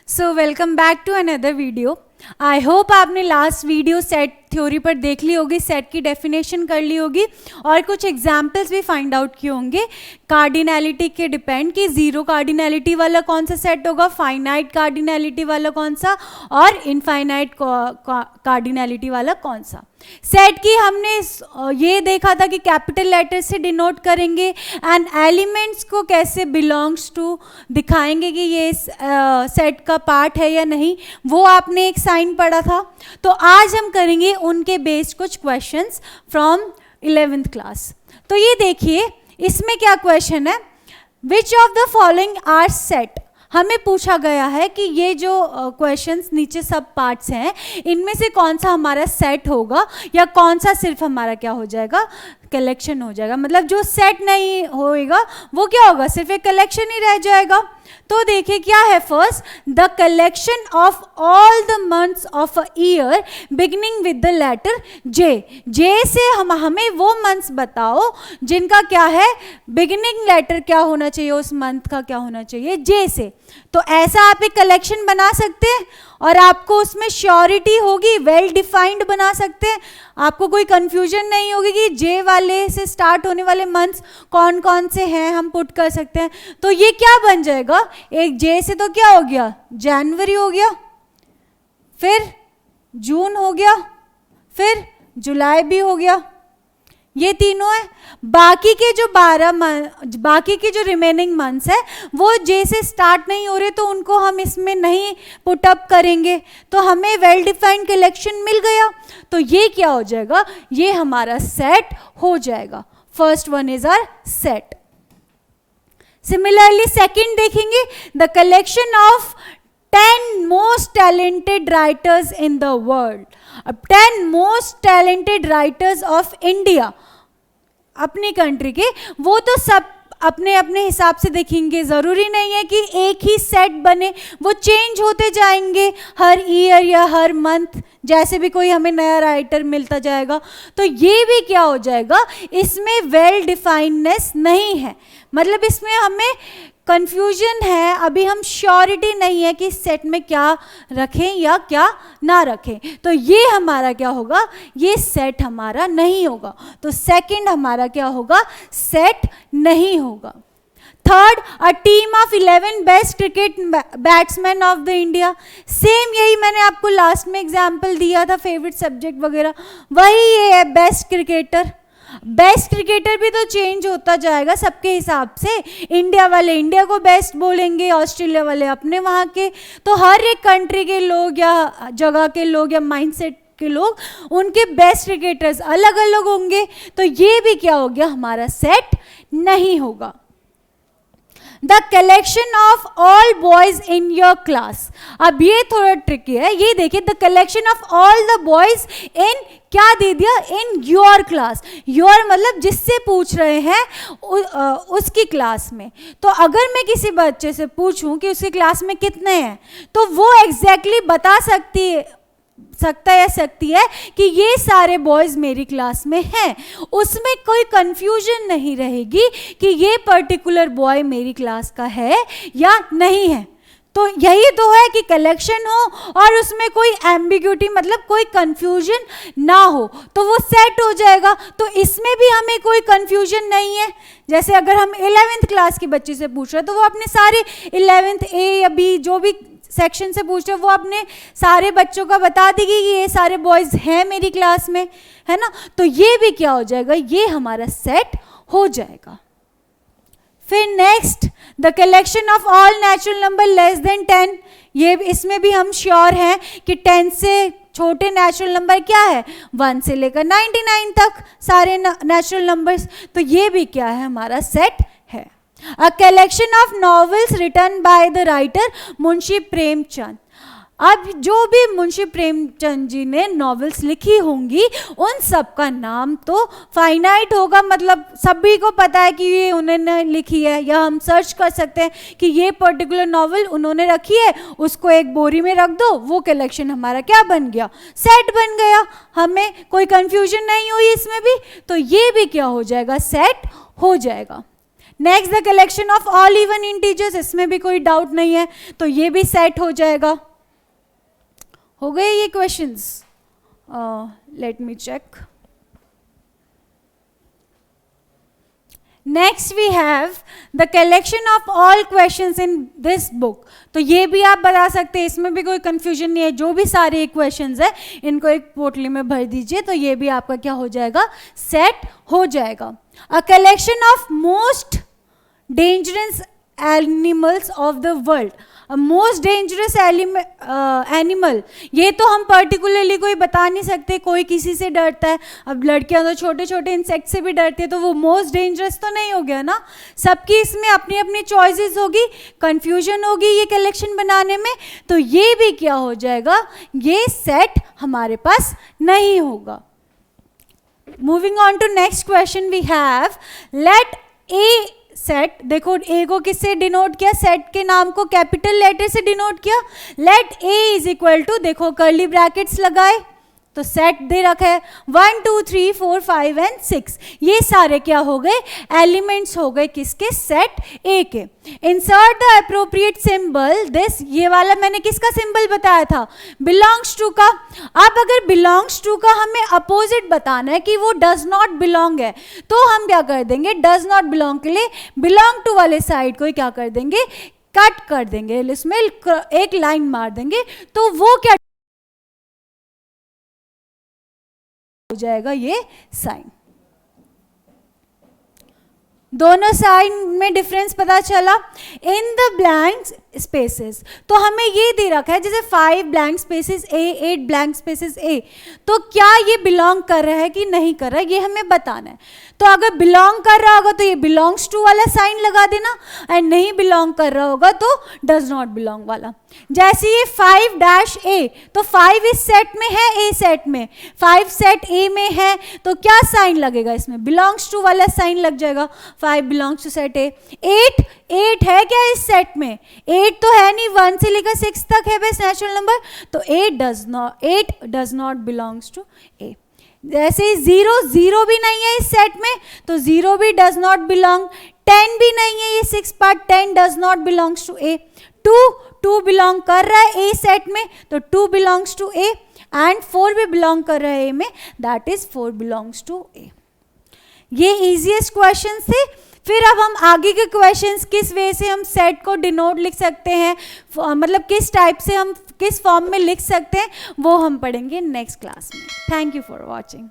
So welcome back to another video. I hope आपने last video set theory पर देख ली होगी, सेट की डेफिनेशन कर ली होगी और कुछ एग्जाम्पल्स भी फाइंड आउट किए होंगे कार्डिनैलिटी के डिपेंड कि जीरो कार्डिनैलिटी वाला कौन सा सेट होगा, फाइनाइट कार्डिनैलिटी वाला कौन सा और इनफाइनाइट कार्डिनैलिटी वाला कौन सा। सेट की हमने ये देखा था कि कैपिटल लेटर से डिनोट करेंगे एंड एलिमेंट्स को कैसे बिलोंग्स टू दिखाएंगे कि ये सेट का पार्ट है या नहीं, वो आपने एक साइन पढ़ा था। तो आज हम करेंगे उनके बेस्ड कुछ क्वेश्चंस फ्रॉम 11th क्लास। तो ये देखिए इसमें क्या क्वेश्चन है, which of the following are set. हमें पूछा गया है कि ये जो क्वेश्चंस नीचे सब पार्ट्स हैं इनमें से कौन सा हमारा सेट होगा या कौन सा सिर्फ हमारा क्या हो जाएगा, कलेक्शन हो जाएगा। मतलब जो सेट नहीं होएगा वो क्या होगा, सिर्फ एक कलेक्शन ही रह जाएगा। तो देखिए क्या है, first the collection of all the months of a year beginning with the letter J. J से हमें वो मंथ्स बताओ जिनका क्या है, बिगिनिंग लेटर क्या होना चाहिए, उस मंथ का क्या होना चाहिए, जे से। तो ऐसा आप एक कलेक्शन बना सकते हैं और आपको उसमें श्योरिटी होगी, वेल डिफाइंड बना सकते हैं, आपको कोई कंफ्यूजन नहीं होगी कि जे वाले से स्टार्ट होने वाले मंथ्स कौन कौन से हैं, हम पुट कर सकते हैं। तो ये क्या बन जाएगा, एक जे से तो क्या हो गया, जनवरी हो गया, फिर जून हो गया, फिर जुलाई भी हो गया, ये तीनों है। बाकी के जो 12 बाकी के जो रिमेनिंग मंथ्स है वो जे से स्टार्ट नहीं हो रहे तो उनको हम इसमें नहीं पुट अप करेंगे, तो हमें वेल डिफाइंड कलेक्शन मिल गया। तो ये क्या हो जाएगा, ये हमारा सेट हो जाएगा। First one is our set. Similarly second देखेंगे, the collection of 10 most talented writers in the world. अब 10 most talented writers of India, अपनी कंट्री के, वो तो सब अपने अपने हिसाब से देखेंगे, ज़रूरी नहीं है कि एक ही सेट बने, वो चेंज होते जाएंगे हर ईयर या हर मंथ, जैसे भी कोई हमें नया राइटर मिलता जाएगा। तो ये भी क्या हो जाएगा, इसमें वेल डिफाइंडनेस नहीं है, मतलब इसमें हमें कंफ्यूजन है, अभी हम श्योरिटी नहीं है कि सेट में क्या रखें या क्या ना रखें। तो ये हमारा क्या होगा, ये सेट हमारा नहीं होगा। तो सेकंड हमारा क्या होगा, सेट नहीं होगा। Third, a team of 11 best cricket batsman of the India. Same यही मैंने आपको लास्ट में एग्जाम्पल दिया था, फेवरेट सब्जेक्ट वगैरह, वही ये है बेस्ट क्रिकेटर। बेस्ट क्रिकेटर भी तो चेंज होता जाएगा सबके हिसाब से, इंडिया वाले इंडिया को बेस्ट बोलेंगे, ऑस्ट्रेलिया वाले अपने वहाँ के, तो हर एक कंट्री के लोग या जगह के लोग या माइंडसेट के लोग, उनके बेस्ट क्रिकेटर्स अलग अलग होंगे। तो ये भी क्या हो गया, हमारा सेट नहीं होगा। The collection of all boys in your class. अब ये थोड़ा ट्रिकी है, ये देखिए, the collection of all the boys in, क्या दे दिया, इन योर क्लास। योर मतलब जिससे पूछ रहे हैं उसकी क्लास में। तो अगर मैं किसी बच्चे से पूछूं कि उसकी क्लास में कितने हैं, तो वो एग्जैक्टली बता सकता या सकती है कि ये सारे बॉयज मेरी क्लास में हैं, उसमें कोई कंफ्यूजन नहीं रहेगी कि ये पर्टिकुलर बॉय मेरी क्लास का है या नहीं है। तो यही तो है कि कलेक्शन हो और उसमें कोई एम्बिग्यूटी, मतलब कोई कंफ्यूजन ना हो, तो वो सेट हो जाएगा। तो इसमें भी हमें कोई कंफ्यूजन नहीं है। जैसे अगर हम 11th क्लास के बच्चे से पूछ रहे हैं तो वो अपने सारे 11th A या B जो भी सेक्शन से पूछ रहे हैं वो अपने सारे बच्चों का बता देगी कि ये सारे बॉयज हैं मेरी क्लास में, है ना। तो ये भी क्या हो जाएगा, ये हमारा सेट हो जाएगा। फिर next, the collection of all natural number less than 10। ये इसमें भी हम श्योर हैं कि 10 से छोटे नेचुरल नंबर क्या है, 1 से लेकर 99 तक सारे नेचुरल नंबर्स। तो ये भी क्या है, हमारा सेट है। A collection of novels written by the writer Munshi Premchand. अब जो भी मुंशी प्रेमचंद जी ने नॉवेल्स लिखी होंगी उन सब का नाम तो फाइनाइट होगा, मतलब सभी को पता है कि ये उन्होंने लिखी है, या हम सर्च कर सकते हैं कि ये पर्टिकुलर नॉवेल उन्होंने रखी है, उसको एक बोरी में रख दो, वो कलेक्शन हमारा क्या बन गया, सेट बन गया। हमें कोई कंफ्यूजन नहीं हुई इसमें भी, तो ये भी क्या हो जाएगा, सेट हो जाएगा। Next the collection of all even integers, इसमें भी कोई डाउट नहीं है, तो ये भी सेट हो जाएगा। हो गए ये questions? Let me check. Next we have the collection of all questions in this book. तो ये भी आप बता सकते हैं, इसमें भी कोई कंफ्यूजन नहीं है, जो भी सारे क्वेश्चंस है इनको एक पोटली में भर दीजिए, तो ये भी आपका क्या हो जाएगा, सेट हो जाएगा। A collection of most dangerous animals of the world. Most dangerous animal, ये तो हम पर्टिकुलरली कोई बता नहीं सकते, कोई किसी से डरता है। अब लड़कियां तो छोटे छोटे इंसेक्ट से भी डरती है, तो वो मोस्ट डेंजरस तो नहीं हो गया ना। सबकी इसमें अपनी अपनी चॉइसेस होगी, कंफ्यूजन होगी ये कलेक्शन बनाने में, तो ये भी क्या हो जाएगा, ये सेट हमारे पास नहीं होगा। Moving on to next question we have, let A set, देखो ए को किससे डिनोट किया, सेट के नाम को कैपिटल लेटर से डिनोट किया। Let A is equal to, देखो कर्ली ब्रैकेट्स लगाए, तो सेट दे रखा है 1 2 3 4 5 एंड 6, ये सारे क्या हो गए, एलिमेंट्स हो गए किसके, सेट ए के। Insert the appropriate symbol this, ये वाला मैंने किसका सिंबल बताया था, बिलोंग्स टू का। अब अगर बिलोंग्स टू का हमें अपोजिट बताना है कि वो डज नॉट बिलोंग है, तो हम क्या कर देंगे, डज नॉट बिलोंग के लिए बिलोंग टू वाले साइड को क्या कर देंगे, कट कर देंगे, इसमें एक लाइन मार देंगे, तो वो क्या हो जाएगा, ये साइन। दोनों साइन में डिफरेंस पता चला। इन द ब्लैंक स्पेसेस, तो हमें ये दे रखा है जैसे 5 ब्लैंक स्पेसेस ए, 8 ब्लैंक स्पेसेस ए, तो क्या ये बिलोंग कर रहा है कि नहीं कर रहा है, ये हमें बताना है। तो अगर बिलोंग कर रहा होगा तो ये बिलोंग्स टू वाला साइन लगा देना, एंड नहीं बिलोंग कर रहा होगा तो डज नॉट बिलोंग वाला। जैसे ये 5-A, तो 5 इस सेट में है, ए सेट में, 5 सेट ए में है, तो क्या साइन लगेगा इसमें, बिलोंग्स टू वाला साइन लग जाएगा, 5 बिलोंग्स टू सेट ए। 8 है क्या इस सेट में, 8 तो है नहीं, 1 से लेकर 6 तक है बस नेचुरल नंबर, तो 8 डज नॉट बिलोंग्स टू ए। जैसे 0 भी नहीं है इस सेट में, तो 0 भी डज नॉट बिलोंग। 10 भी नहीं है, ये 6 part 10 does not belongs to A. 2 belong कर रहा है ए सेट में, तो 2 बिलोंग्स टू ए, एंड 4 भी बिलोंग कर रहा है ए में, दैट इज 4 बिलोंग्स टू ए। ये इजीएस्ट क्वेश्चन थे। फिर अब हम आगे के क्वेश्चंस किस वे से हम सेट को डिनोट लिख सकते हैं, मतलब किस टाइप से हम किस फॉर्म में लिख सकते हैं, वो हम पढ़ेंगे नेक्स्ट क्लास में। Thank you for watching.